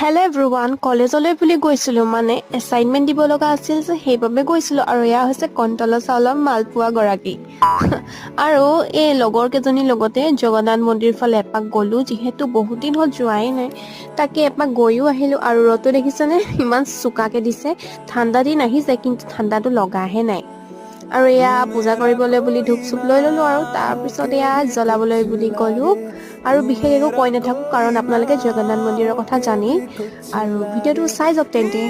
Hello' everyone, কলেজলৈ বুলি গৈছিলোঁ, মানে এছাইনমেণ্ট দিব লগা আছিল যে সেইবাবে গৈছিলোঁ। আৰু এয়া হৈছে কণ্টলৰ চাউলৰ মালপোৱা গৰাকী। আৰু এই লগৰ কেইজনীৰ লগতে জগন্নাথ মন্দিৰ ফালে এপাক গ'লোঁ, যিহেতু বহুত দিন হ'ল যোৱাই নাই। তাকে এপাক গৈও আহিলোঁ। আৰু ৰ'দটো দেখিছেনে, ইমান চোকাকৈ দিছে। ঠাণ্ডা দিন আহিছে, কিন্তু ঠাণ্ডাটো লগাহে নাই। আৰু এয়া পূজা কৰিবলৈ বুলি ধূপ চুপ লৈ ল'লোঁ, আৰু তাৰপিছত এয়া জ্বলাবলৈ বুলি গ'লোঁ। আৰু বিশেষ একো কৈ নাথাকোঁ, কাৰণ আপোনালোকে জগন্নাথ মন্দিৰৰ কথা জানেই। আৰু ভিডিঅ'টো চাই যাওক তেন্তে।